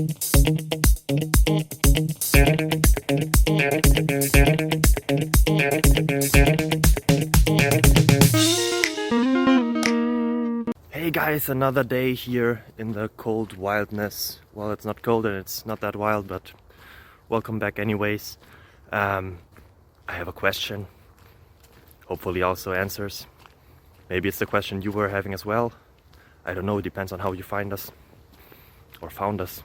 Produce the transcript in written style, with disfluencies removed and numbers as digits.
Hey guys, another day here in the cold wildness. Well, it's not cold and it's not that wild, but welcome back anyways. I have a question, hopefully also answers. Maybe it's the question you were having as well. I don't know, it depends on how you find us or found us.